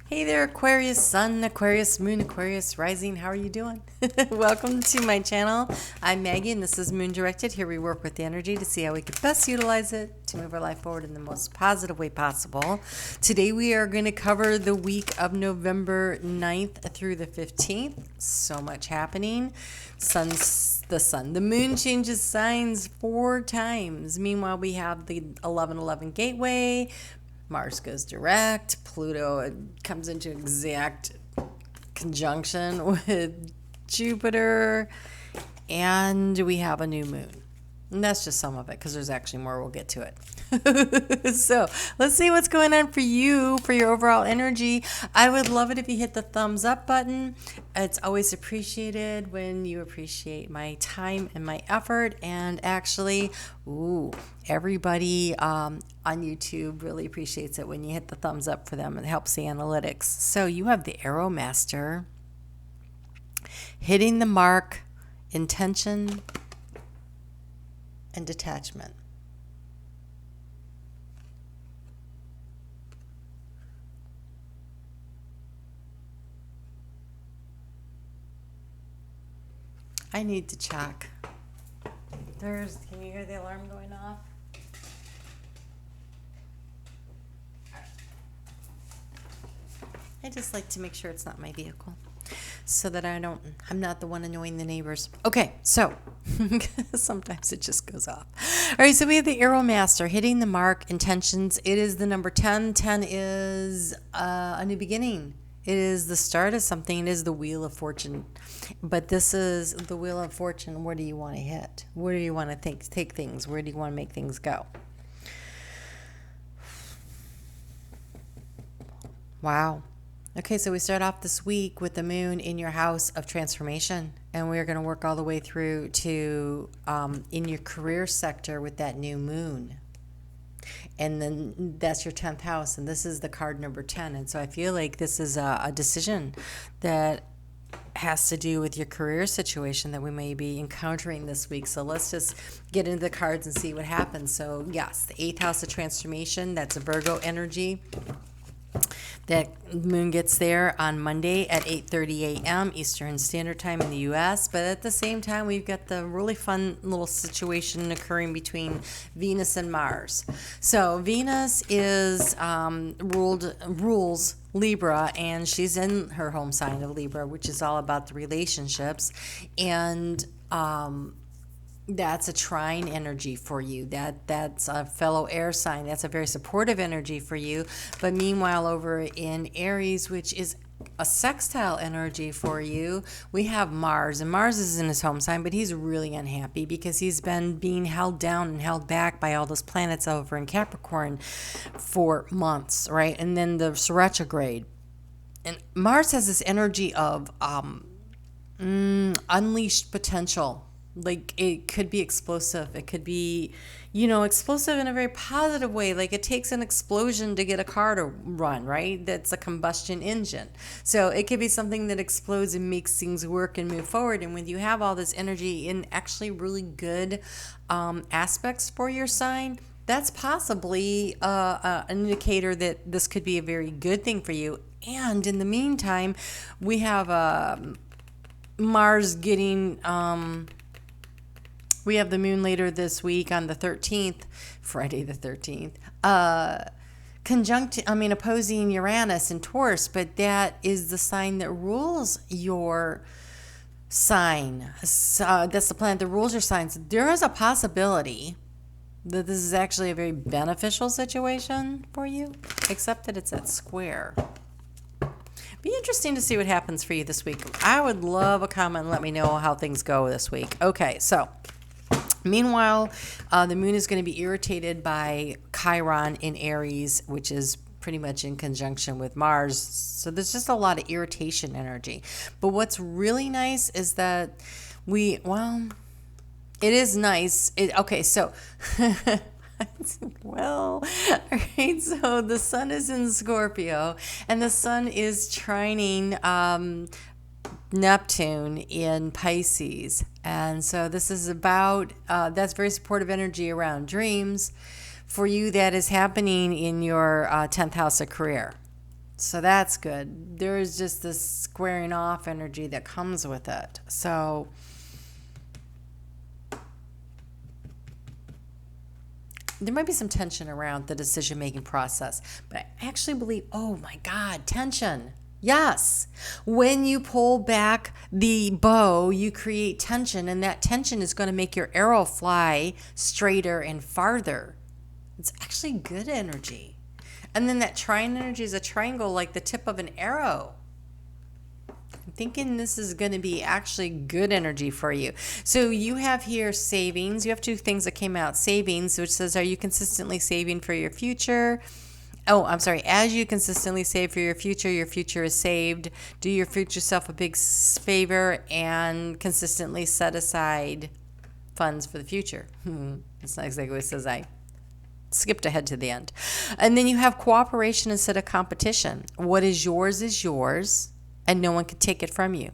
Hey there, Aquarius Sun, Aquarius Moon, Aquarius Rising. How are you doing? Welcome to my channel. I'm Maggie, and this is Moon Directed. Here we work with the energy to see how we can best utilize it to move our life forward in the most positive way possible. Today we are going to cover the week of November 9th through the 15th. So much happening. The moon changes signs 4 times. Meanwhile, we have the 11:11 gateway. Mars goes direct. Pluto comes into exact conjunction with Jupiter. And we have a new moon. And that's just some of it because there's actually more. We'll get to it. So let's see what's going on for you, for your overall energy. I would love it if you hit the thumbs up button. It's always appreciated when you appreciate my time and my effort. And actually, everybody on YouTube really appreciates it when you hit the thumbs up for them. It helps the analytics. So you have the Arrow Master, hitting the mark, intention, and detachment. I need to check. Can you hear the alarm going off? I just like to make sure it's not my vehicle so that I'm not the one annoying the neighbors. Okay, so sometimes it just goes off. All right, so we have the Arrow Master hitting the mark, intentions. It is the number 10. 10 is a new beginning. It is the start of something. It is the Wheel of Fortune. But this is the Wheel of Fortune. Where do you want to hit? Where do you want to take things? Where do you want to make things go? Wow. Okay, so we start off this week with the moon in your house of transformation. And we're going to work all the way through to in your career sector with that new moon. And then that's your 10th house, and this is the card number 10. And so I feel like this is a decision that has to do with your career situation that we may be encountering this week. So let's just get into the cards and see what happens. So yes, the 8th house of transformation, that's a Virgo energy. That moon gets there on Monday at 8:30 a.m. Eastern Standard Time in the U.S. But at the same time, we've got the really fun little situation occurring between Venus and Mars. So Venus is rules Libra, and she's in her home sign of Libra, which is all about the relationships. And that's a trine energy for you. That's a fellow air sign. That's a very supportive energy for you. But meanwhile, over in Aries, which is a sextile energy for you, we have Mars. And Mars is in his home sign, but he's really unhappy because he's been being held down and held back by all those planets over in Capricorn for months, right? And then the retrograde. And Mars has this energy of unleashed potential. Like, it could be explosive. It could be, explosive in a very positive way. Like, it takes an explosion to get a car to run, right? That's a combustion engine. So it could be something that explodes and makes things work and move forward. And when you have all this energy in actually really good aspects for your sign, that's possibly an indicator that this could be a very good thing for you. And in the meantime, we have Mars getting... we have the moon later this week on the 13th, Friday the 13th, opposing Uranus in Taurus, but that is the sign that rules your sign. That's the planet that rules your sign. So there is a possibility that this is actually a very beneficial situation for you, except that it's at square. Be interesting to see what happens for you this week. I would love a comment and let me know how things go this week. Okay, so... Meanwhile, the moon is going to be irritated by Chiron in Aries, which is pretty much in conjunction with Mars. So there's just a lot of irritation energy. But what's really nice is that it is nice. Okay, so... all right, so the sun is in Scorpio, and the sun is trining Neptune in Pisces. And so this is about, that's very supportive energy around dreams for you that is happening in your 10th house of career. So that's good. There is just this squaring off energy that comes with it. So there might be some tension around the decision-making process, but I actually believe, oh my God, tension. Yes. When you pull back the bow, you create tension, and that tension is going to make your arrow fly straighter and farther. It's actually good energy. And then that trine energy is a triangle like the tip of an arrow. I'm thinking this is going to be actually good energy for you. So you have here savings. You have two things that came out. Savings, which says, are you consistently saving for your future? Oh, I'm sorry. As you consistently save for your future is saved. Do your future self a big favor and consistently set aside funds for the future. That's not exactly what it says. I skipped ahead to the end. And then you have cooperation instead of competition. What is yours, and no one can take it from you.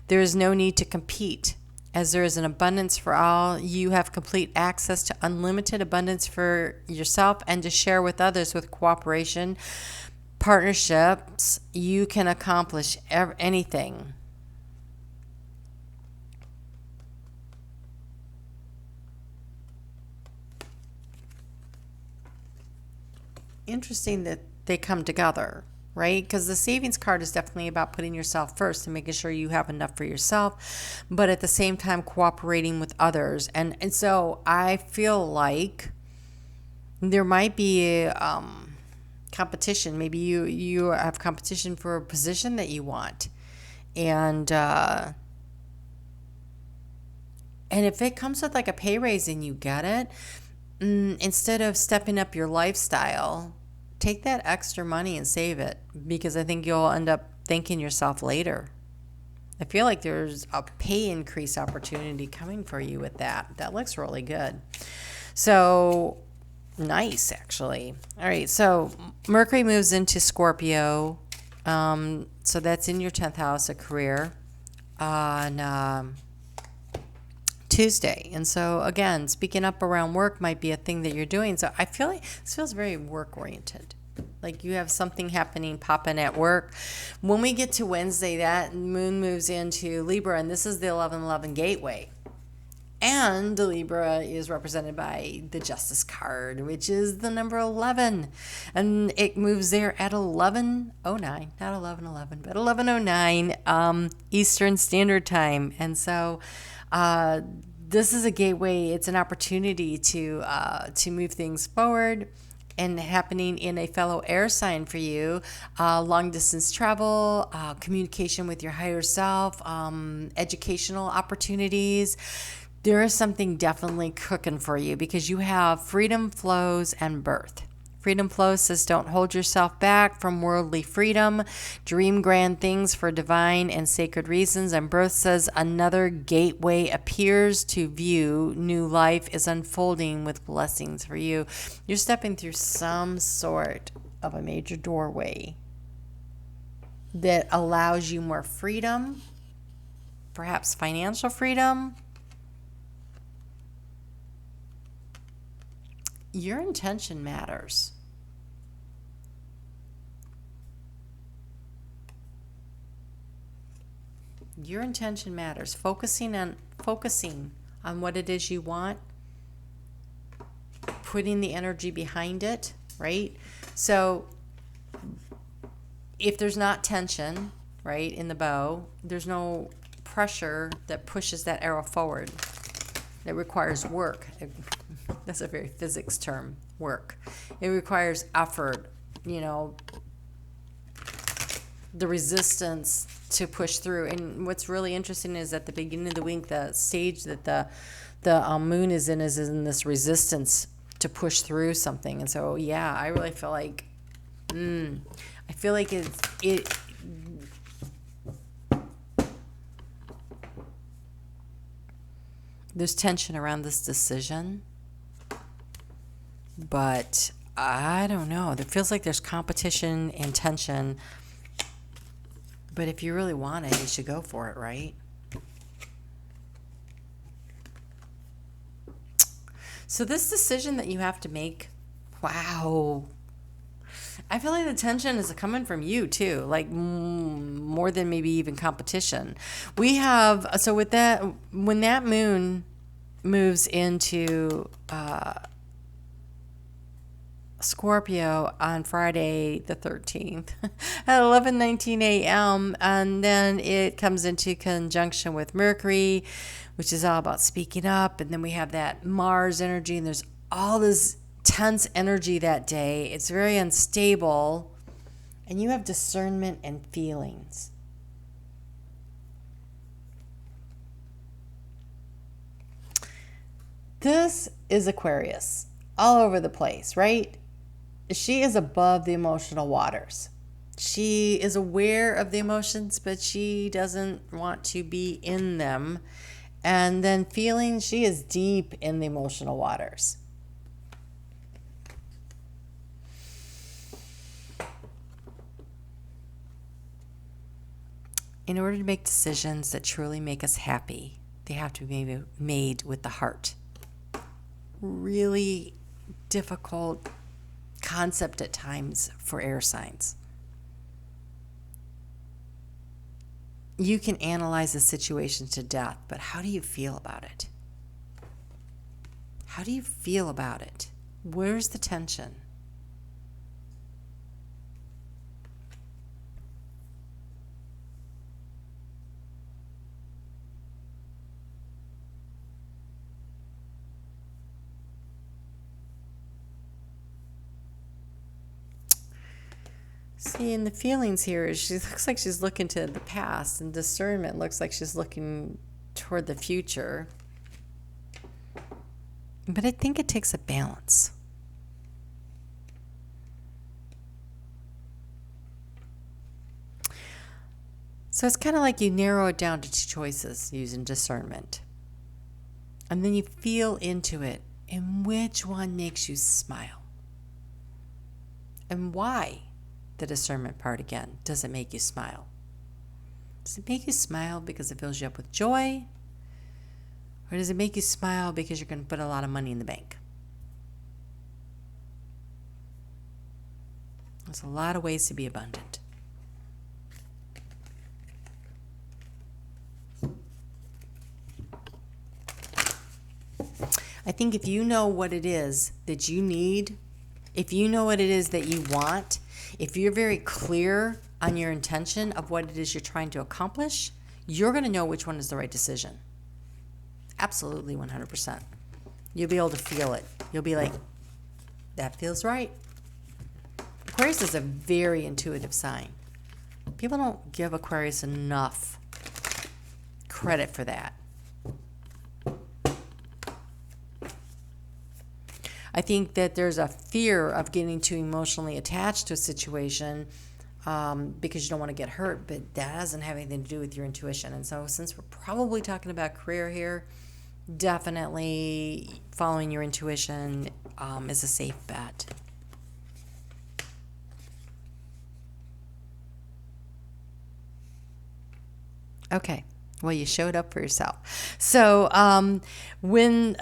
There is no need to compete. As there is an abundance for all, you have complete access to unlimited abundance for yourself and to share with others. With cooperation, partnerships, you can accomplish anything. Interesting that they come together, right? Because the savings card is definitely about putting yourself first and making sure you have enough for yourself, but at the same time cooperating with others. And so I feel like there might be competition. Maybe you have competition for a position that you want, and if it comes with like a pay raise and you get it, instead of stepping up your lifestyle, take that extra money and save it, because I think you'll end up thanking yourself later. I feel like there's a pay increase opportunity coming for you with that. That looks really good. So nice, actually. All right, so Mercury moves into Scorpio. So that's in your 10th house of career on Tuesday. And so again, speaking up around work might be a thing that you're doing. So I feel like this feels very work oriented. Like you have something happening, popping at work. When we get to Wednesday, that moon moves into Libra, and this is the 1111 gateway. And Libra is represented by the Justice card, which is the number 11. And it moves there at 11:09, not 11:11, but 11:09 Eastern Standard Time. And so this is a gateway. It's an opportunity to move things forward, and happening in a fellow air sign for you. Long distance travel, communication with your higher self, educational opportunities. There is something definitely cooking for you, because you have freedom flows and birth. Freedom flows says don't hold yourself back from worldly freedom. Dream grand things for divine and sacred reasons. And birth says another gateway appears to view. New life is unfolding with blessings for you. You're stepping through some sort of a major doorway that allows you more freedom, perhaps financial freedom. Your intention matters. Your intention matters. Focusing on what it is you want, putting the energy behind it, right? So if there's not tension, right, in the bow, there's no pressure that pushes that arrow forward. It requires work. That's a very physics term, work. It requires effort, the resistance to push through. And what's really interesting is at the beginning of the week, the stage that the moon is in this resistance to push through something. And so, yeah, I really feel like, there's tension around this decision, but I don't know. It feels like there's competition and tension. But if you really want it, you should go for it, right? So this decision that you have to make, wow. I feel like the tension is coming from you too, like more than maybe even competition. We have, so with that, when that moon moves into Scorpio on Friday the 13th at 11:19 a.m. and then it comes into conjunction with Mercury, which is all about speaking up, and then we have that Mars energy, and there's all this tense energy that day. It's very unstable, and you have discernment and feelings. This is Aquarius all over the place, right? She is above the emotional waters. She is aware of the emotions, but she doesn't want to be in them. And then feelings, she is deep in the emotional waters. In order to make decisions that truly make us happy, they have to be made with the heart. Really difficult concept at times for air signs. You can analyze a situation to death, but how do you feel about it? How do you feel about it? Where's the tension? See, and the feelings here is she looks like she's looking to the past, and discernment looks like she's looking toward the future. But I think it takes a balance. So it's kind of like you narrow it down to two choices using discernment. And then you feel into it, and which one makes you smile? And why? The discernment part again. Does it make you smile? Does it make you smile because it fills you up with joy? Or does it make you smile because you're going to put a lot of money in the bank? There's a lot of ways to be abundant. I think if you know what it is that you need, if you know what it is that you want, if you're very clear on your intention of what it is you're trying to accomplish, you're going to know which one is the right decision. Absolutely, 100%. You'll be able to feel it. You'll be like, that feels right. Aquarius is a very intuitive sign. People don't give Aquarius enough credit for that. I think that there's a fear of getting too emotionally attached to a situation because you don't want to get hurt, but that doesn't have anything to do with your intuition. And so since we're probably talking about career here, definitely following your intuition is a safe bet. Okay. Well, you showed up for yourself. So when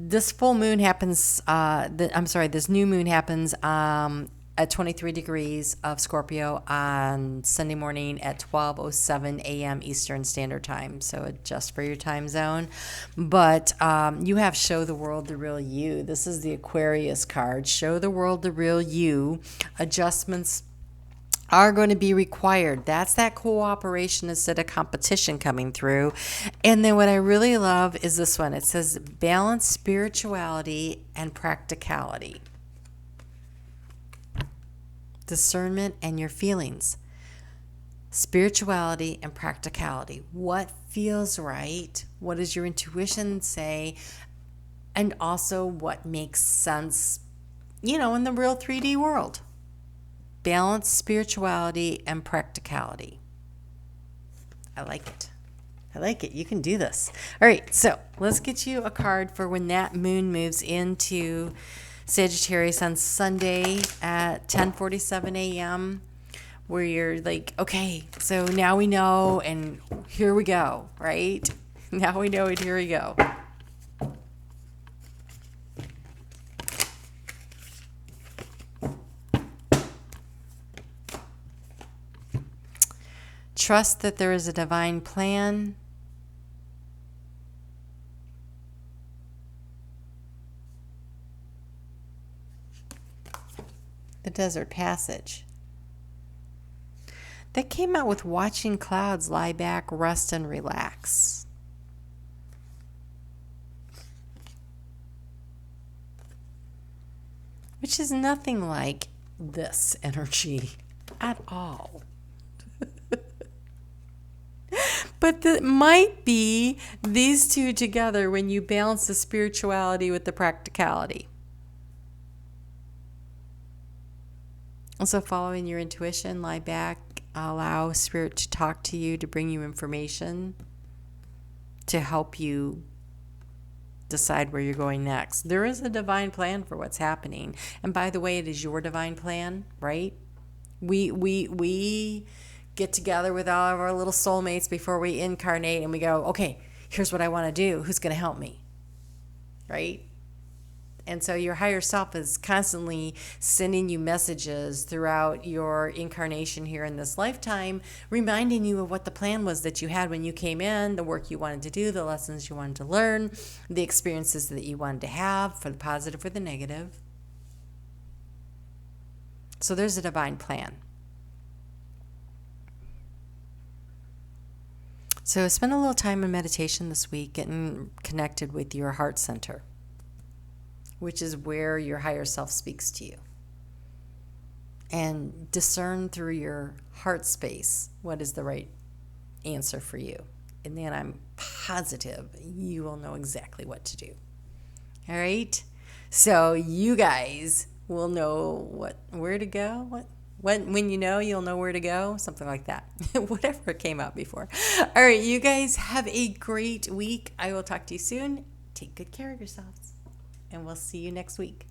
this full moon happens, this new moon happens at 23 degrees of Scorpio on Sunday morning at 12:07 a.m. Eastern Standard Time. So adjust for your time zone. But you have Show the World the Real You. This is the Aquarius card. Show the world the real you. Adjustments are going to be required. That's that cooperation instead of competition coming through. And then what I really love is this one. It says balance spirituality and practicality. Discernment and your feelings. Spirituality and practicality. What feels right? What does your intuition say? And also what makes sense, in the real 3D world. Balance spirituality and practicality. I like it. I like it. You can do this. All right, so let's get you a card for when that moon moves into Sagittarius on Sunday at 10:47 a.m. where you're like, okay, so now we know, and here we go, right? Now we know it, here we go. Trust that there is a divine plan. The desert passage. That came out with watching clouds lie back, rest, and relax. Which is nothing like this energy at all. But that might be these two together when you balance the spirituality with the practicality. Also, following your intuition, lie back, allow Spirit to talk to you, to bring you information, to help you decide where you're going next. There is a divine plan for what's happening. And by the way, it is your divine plan, right? We get together with all of our little soulmates before we incarnate and we go, okay, here's what I want to do. Who's going to help me? Right? And so your higher self is constantly sending you messages throughout your incarnation here in this lifetime, reminding you of what the plan was that you had when you came in, the work you wanted to do, the lessons you wanted to learn, the experiences that you wanted to have, for the positive or the negative. So there's a divine plan. So spend a little time in meditation this week, getting connected with your heart center, which is where your higher self speaks to you. And discern through your heart space what is the right answer for you. And then I'm positive you will know exactly what to do. All right? So you guys will know where to go. When you know, you'll know where to go. Something like that. Whatever came out before. All right, you guys have a great week. I will talk to you soon. Take good care of yourselves. And we'll see you next week.